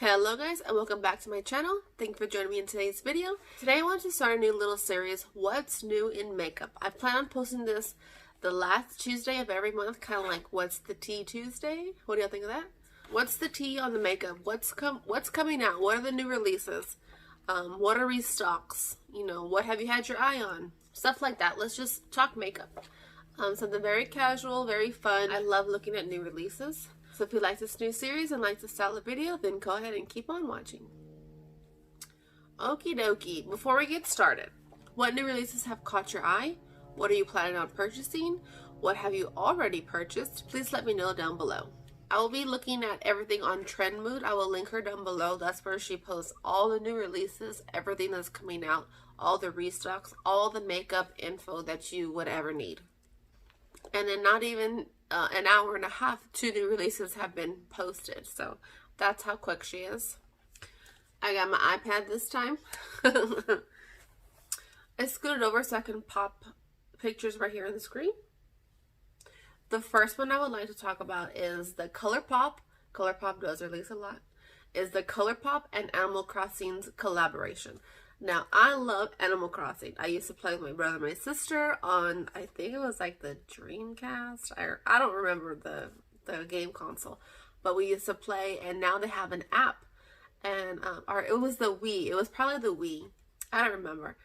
Hello guys, and welcome back to my channel. Thank you for joining me in today's video. Today I want to start a new little series, What's New in Makeup. I plan on posting this the last Tuesday of every month, kind of like What's the Tea Tuesday. What do y'all think of that? What's the tea on the makeup? What's coming out? What are the new releases? What are restocks? You know, what have you had your eye on? Stuff like that. Let's just talk makeup. Something very casual, very fun. I love looking at new releases. So if you like this new series and like this style of video, then go ahead and keep on watching. Okie dokie, before we get started, what new releases have caught your eye? What are you planning on purchasing? What have you already purchased? Please let me know down below. I will be looking at everything on Trendmoods. I will link her down below. That's where she posts all the new releases, everything that's coming out, all the restocks, all the makeup info that you would ever need. And then not even an hour and a half, 2 new releases have been posted. So that's how quick she is. I got my iPad this time. I scooted over so I can pop pictures right here on the screen. The first one I would like to talk about is the Colourpop. Colourpop does release a lot. Is the Colourpop and Animal Crossing's collaboration. Now, I love Animal Crossing. I used to play with my brother and my sister on, I think it was like the Dreamcast. I don't remember the game console. But we used to play, and now they have an app. And or it was the Wii. It was probably the Wii. I don't remember.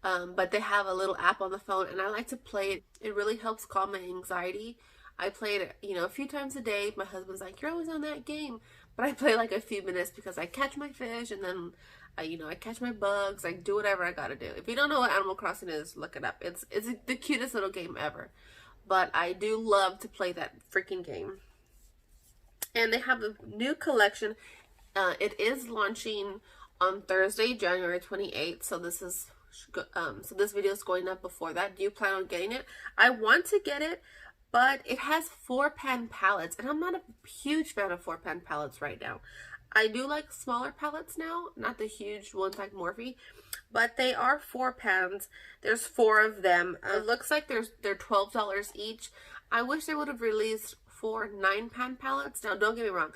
But they have a little app on the phone, and I like to play it. It really helps calm my anxiety. I played it, you know, a few times a day. My husband's like, "You're always on that game." But I play like a few minutes because I catch my fish, and then I catch my bugs. I do whatever I gotta do. If you don't know what Animal Crossing is, look it up. It's the cutest little game ever. But I do love to play that freaking game. And they have a new collection. It is launching on Thursday, January 28th. So this is this video is going up before that. Do you plan on getting it? I want to get it, but it has 4-pan palettes, and I'm not a huge fan of 4-pan palettes right now. I do like smaller palettes now, not the huge ones like Morphe, but they are 4 pans. There's 4 of them. It looks like they're $12 each. I wish they would have released 4 9-pan palettes. Now, don't get me wrong.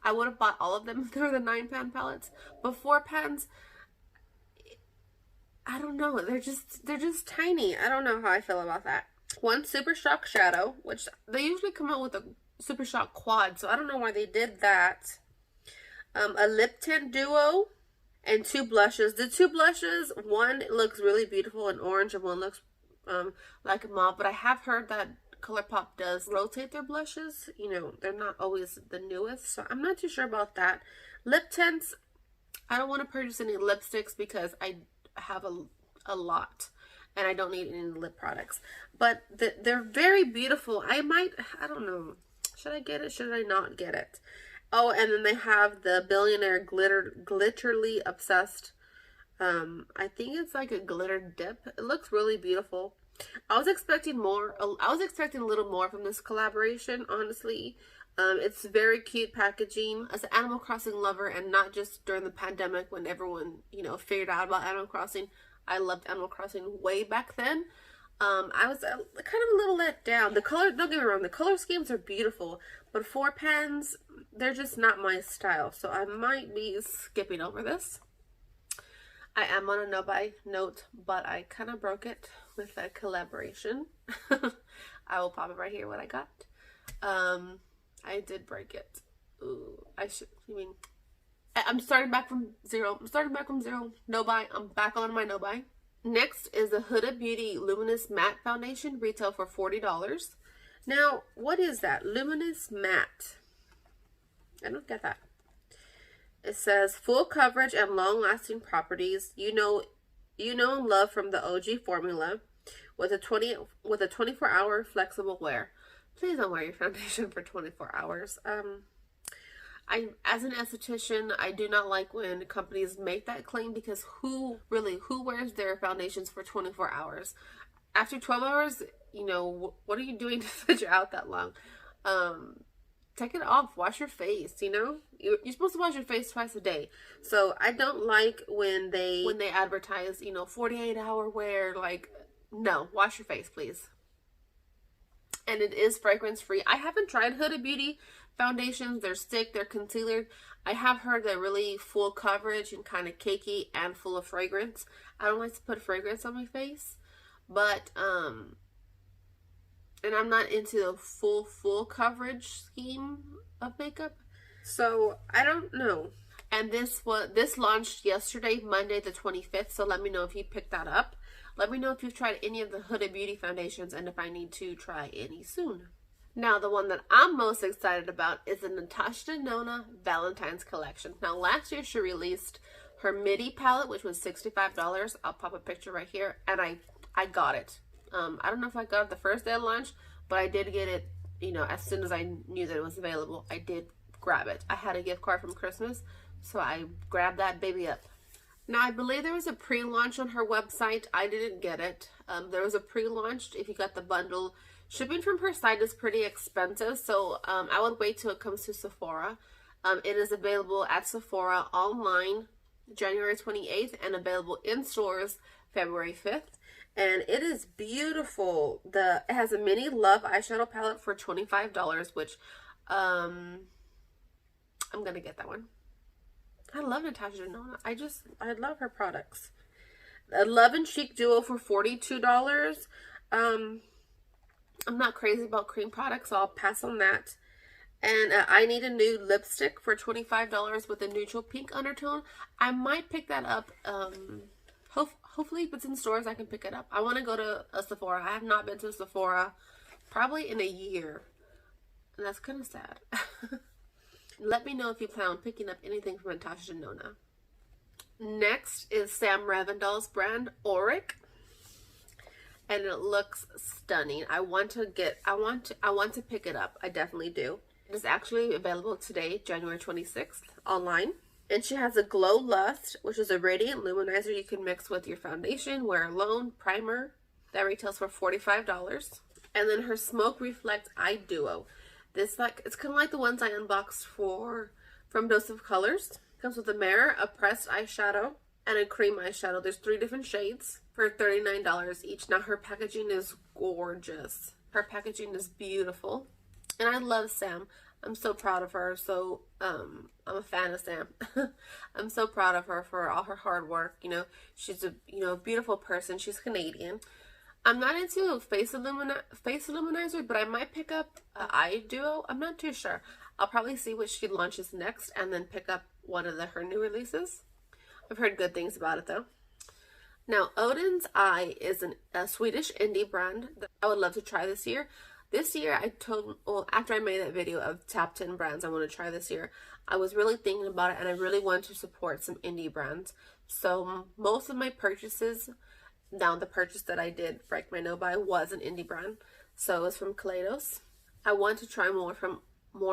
I would have bought all of them if they were the 9-pan palettes, but 4 pans, I don't know. They're just tiny. I don't know how I feel about that. One Super Shock Shadow, which they usually come out with a Super Shock Quad, so I don't know why they did that. A lip tint duo, and 2 blushes. The 2 blushes, one looks really beautiful in orange, and one looks like a mauve. But I have heard that Colourpop does rotate their blushes. You know, they're not always the newest, so I'm not too sure about that. Lip tints, I don't want to purchase any lipsticks because I have a lot, and I don't need any lip products. But they're very beautiful. I don't know. Should I get it? Should I not get it? Oh, and then they have the Billionaire Glitterly Obsessed. I think it's like a glitter dip. It looks really beautiful. I was expecting more. I was expecting a little more from this collaboration, honestly. It's very cute packaging. As an Animal Crossing lover, and not just during the pandemic when everyone, you know, figured out about Animal Crossing. I loved Animal Crossing way back then. I was kind of a little let down. The color, don't get me wrong, the color schemes are beautiful, but 4 pans, they're just not my style. So I might be skipping over this. I am on a no-buy note, but I kind of broke it with a collaboration. I will pop it right here what I got. I did break it. Ooh, I'm starting back from zero. No buy. I'm back on my no buy. Next is the Huda Beauty Luminous Matte Foundation, retail for $40. Now, what is that? Luminous Matte. I don't get that. It says full coverage and long-lasting properties. You know and love from the OG formula with a 24-hour flexible wear. Please don't wear your foundation for 24 hours. As an esthetician, I do not like when companies make that claim, because who wears their foundations for 24 hours? After 12 hours, you know, what are you doing to sit you out that long? Take it off, wash your face, you know? You're supposed to wash your face twice a day. So I don't like when they advertise, you know, 48-hour wear. Like, no, wash your face, please. And it is fragrance free. I haven't tried Huda Beauty. foundations. They're stick, they're concealer. I have heard they're really full coverage and kind of cakey and full of fragrance. I don't like to put fragrance on my face, but and I'm not into the full coverage scheme of makeup, so I don't know. And this launched yesterday, Monday the 25th, so let me know if you picked that up. Let me know if you've tried any of the Huda Beauty foundations and if I need to try any soon. Now, the one that I'm most excited about is the Natasha Denona Valentine's collection. Now, last year she released her midi palette, which was $65. I'll pop a picture right here, and I got it. I don't know if I got it the first day of launch, but I did get it, you know, as soon as I knew that it was available. I did grab it. I had a gift card from Christmas, so I grabbed that baby up. Now, I believe there was a pre-launch on her website. I didn't get it. There was a pre-launch if you got the bundle. Shipping from her site is pretty expensive, so I would wait till it comes to Sephora. It is available at Sephora online January 28th and available in stores February 5th. And it is beautiful. It has a mini Love eyeshadow palette for $25, which I'm going to get that one. I love Natasha Denona. I love her products. A Love and Chic Duo for $42. I'm not crazy about cream products, so I'll pass on that. And I Need a Nude lipstick for $25 with a neutral pink undertone. I might pick that up. Hopefully if it's in stores, I can pick it up. I want to go to a Sephora. I have not been to Sephora probably in a year. And that's kind of sad. Let me know if you plan on picking up anything from Natasha Denona. Next is Sam Ravndahl's brand, Auric. And it looks stunning. I want to pick it up. I definitely do. It is actually available today, January 26th, online. And she has a Glow Lust, which is a radiant luminizer you can mix with your foundation, wear alone, primer. That retails for $45. And then her Smoke Reflect Eye Duo. It's kind of like the ones I unboxed from Dose of Colors. It comes with a mirror, a pressed eyeshadow, and a cream eyeshadow. There's 3 different shades for $39 each. Now her packaging is gorgeous. Her packaging is beautiful. And I love Sam. I'm so proud of her. So I'm a fan of Sam. I'm so proud of her for all her hard work. You know, she's a beautiful person. She's Canadian. I'm not into a face illuminizer, but I might pick up an eye duo. I'm not too sure. I'll probably see what she launches next and then pick up one of her new releases. I've heard good things about it though. Now, Odens Eye is a Swedish indie brand that I would love to try this year. This year, after I made that video of top 10 brands I want to try this year, I was really thinking about it and I really wanted to support some indie brands. So most of my purchases, now the purchase that I did, Break My No Buy, was an indie brand. So it was from Kaleidos. I want to try more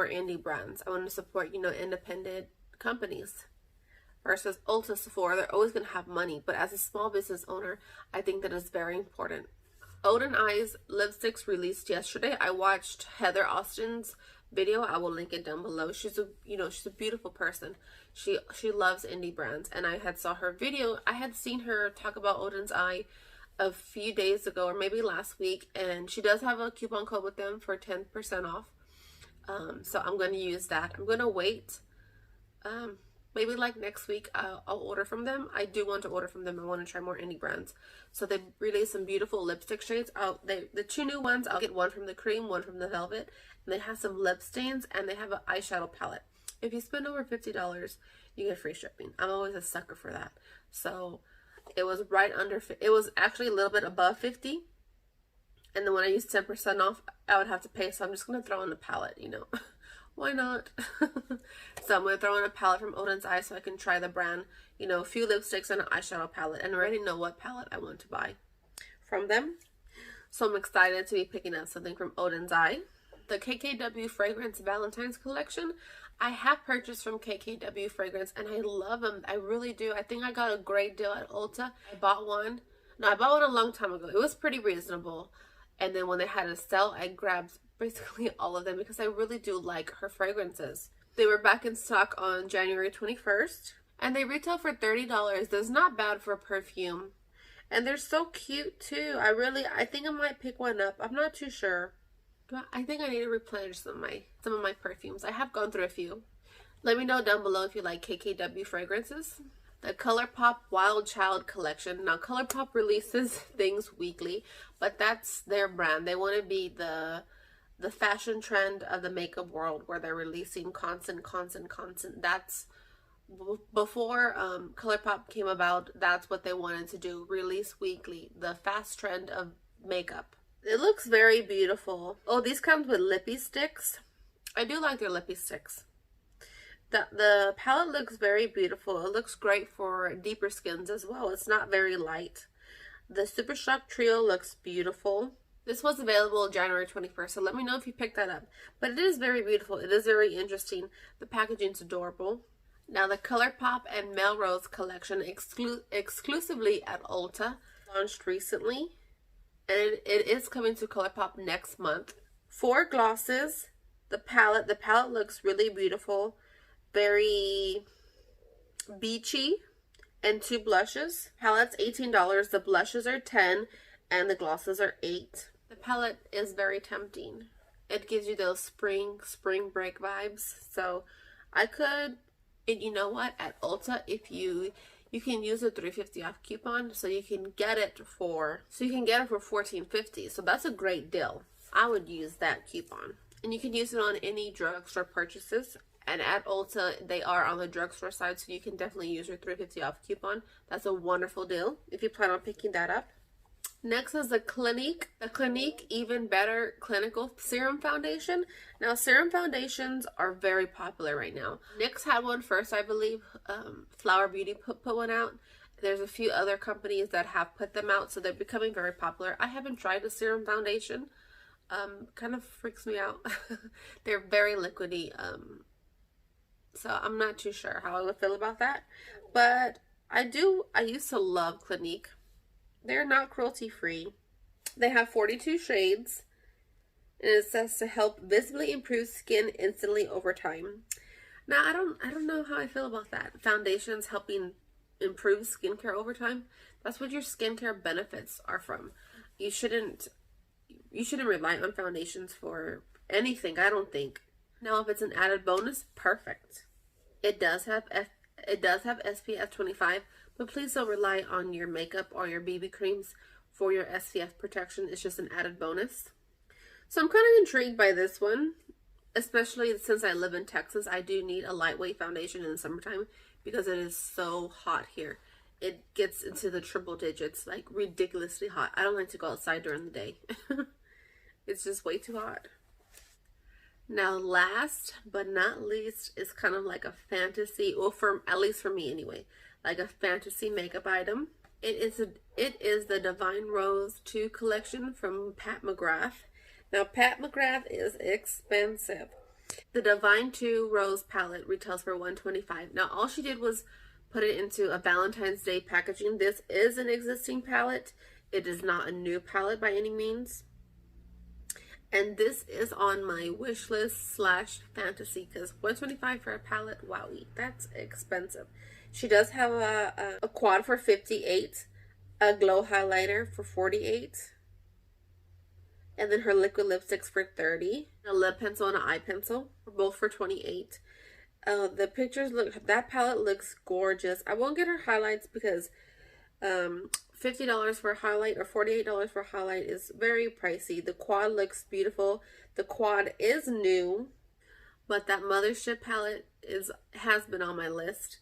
indie brands. I want to support, independent companies. Versus Ulta, Sephora, they're always going to have money. But as a small business owner, I think that is very important. Odens Eye Lipsticks released yesterday. I watched Heather Austin's video. I will link it down below. She's a beautiful person. She loves indie brands. And I had saw her video. I had seen her talk about Odens Eye a few days ago or maybe last week. And she does have a coupon code with them for 10% off. So I'm going to use that. I'm going to wait. Maybe like next week I'll order from them. I do want to order from them. I want to try more indie brands. So they released some beautiful lipstick shades. The 2 new ones, I'll get one from the cream, one from the velvet. And they have some lip stains and they have an eyeshadow palette. If you spend over $50, you get free shipping. I'm always a sucker for that. So it was right under, it was actually a little bit above 50. And then when I used 10% off, I would have to pay. So I'm just going to throw in the palette, Why not? So I'm going to throw in a palette from Odens Eye so I can try the brand, a few lipsticks and an eyeshadow palette. And I already know what palette I want to buy from them. So I'm excited to be picking up something from Odens Eye. The KKW Fragrance Valentine's collection. I have purchased from KKW Fragrance and I love them. I really do. I think I got a great deal at Ulta. I bought one. No, I bought one a long time ago. It was pretty reasonable. And then when they had a sale, I grabbed basically all of them because I really do like her fragrances. They were back in stock on January 21st and they retail for $30. That's not bad for a perfume. And they're so cute too. I think I might pick one up. I'm not too sure. I think I need to replenish some of my perfumes. I have gone through a few. Let me know down below if you like KKW fragrances. The Colourpop Wild Child collection. Now Colourpop releases things weekly, but that's their brand. They want to be the fashion trend of the makeup world, where they're releasing constant. That's before Colourpop came about. That's what they wanted to do, release weekly, the fast trend of makeup. It looks very beautiful. Oh, these comes with lippy sticks. I do like their lippy sticks. The palette looks very beautiful. It looks great for deeper skins as well. It's not very light. The Super Shock Trio looks beautiful. This was available January 21st, so let me know if you picked that up. But it is very beautiful. It is very interesting. The packaging's adorable. Now the Colourpop and Melrose collection exclusively at Ulta launched recently. And it is coming to Colourpop next month. 4 glosses. The palette looks really beautiful. Very beachy. And 2 blushes. Palette's $18. The blushes are $10. And the glosses are $8. The palette is very tempting. It gives you those spring break vibes. So I could, and you know what? At Ulta, if you can use a $3.50 off coupon, so you can get it for $14.50. So that's a great deal. I would use that coupon, and you can use it on any drugstore purchases. And at Ulta, they are on the drugstore side, so you can definitely use your $3.50 off coupon. That's a wonderful deal if you plan on picking that up. Next is the Clinique. The Clinique Even Better Clinical Serum Foundation. Now, serum foundations are very popular right now. NYX had one first, I believe. Flower Beauty put one out. There's a few other companies that have put them out, so they're becoming very popular. I haven't tried a serum foundation. Kind of freaks me out. They're very liquidy. So I'm not too sure how I would feel about that. But I used to love Clinique. They're not cruelty free. They have 42 shades, and it says to help visibly improve skin instantly over time. Now I don't know how I feel about that. Foundations helping improve skincare over time. That's what your skincare benefits are from. You shouldn't rely on foundations for anything, I don't think. Now if it's an added bonus, perfect. It does have SPF 25. But please don't rely on your makeup or your BB creams for your SPF protection. It's just an added bonus. So I'm kind of intrigued by this one. Especially since I live in Texas. I do need a lightweight foundation in the summertime because it is so hot here. It gets into the triple digits, like ridiculously hot. I don't like to go outside during the day. It's just way too hot. Now last but not least is kind of like a fantasy, well, at least for me anyway, like a fantasy makeup item. It is the Devine Rose 2 collection from Pat McGrath. Now Pat McGrath is expensive. The Devine 2 Rose palette retails for $125. Now all she did was put it into a Valentine's Day packaging. This is an existing palette. It is not a new palette by any means. And this is on my wish list / fantasy because $125 for a palette, wowie, that's expensive. She does have a quad for $58, a glow highlighter for $48, and then her liquid lipsticks for $30, a lip pencil and an eye pencil, both for $28. The pictures that palette looks gorgeous. I won't get her highlights because $50 for a highlight or $48 for a highlight is very pricey. The quad looks beautiful. The quad is new, but that Mothership palette has been on my list.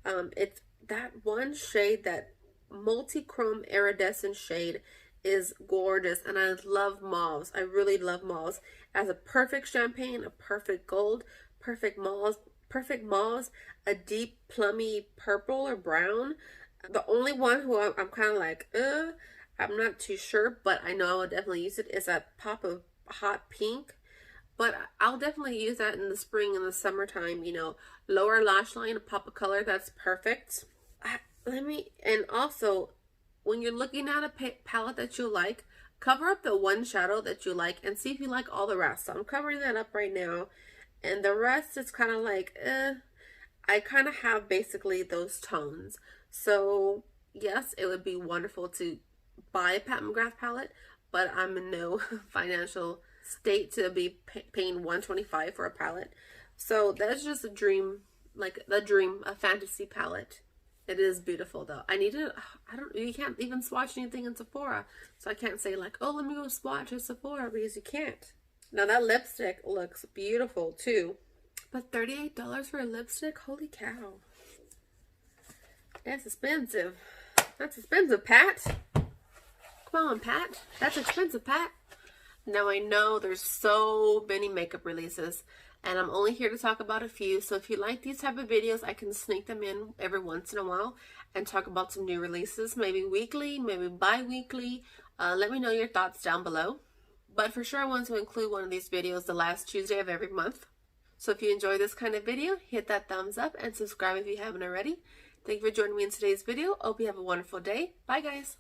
It's that one shade, that multi-chrome iridescent shade is gorgeous, and I love mauves. I really love mauves. As a perfect champagne, a perfect gold, perfect mauves, a deep plummy purple or brown. The only one who I'm kind of like, I'm not too sure, but I know I will definitely use it, is a pop of hot pink. But I'll definitely use that in the spring and the summertime, you know. Lower lash line, a pop of color, that's perfect. And also, when you're looking at a palette that you like, cover up the one shadow that you like and see if you like all the rest. So I'm covering that up right now. And the rest is kind of like, I kind of have basically those tones. So, yes, it would be wonderful to buy a Pat McGrath palette, but I'm in no financial state to be paying $125 for a palette. So that's just a dream, like the dream, a fantasy palette. It is beautiful though. You can't even swatch anything in Sephora. So I can't say like, oh, let me go swatch at Sephora, because you can't. Now that lipstick looks beautiful too. But $38 for a lipstick? Holy cow. That's expensive. That's expensive, Pat. Come on, Pat. That's expensive, Pat. Now I know there's so many makeup releases, and I'm only here to talk about a few. So if you like these type of videos, I can sneak them in every once in a while and talk about some new releases, maybe weekly, maybe bi-weekly. Let me know your thoughts down below. But for sure, I want to include one of these videos the last Tuesday of every month. So if you enjoy this kind of video, hit that thumbs up and subscribe if you haven't already. Thank you for joining me in today's video. Hope you have a wonderful day. Bye, guys.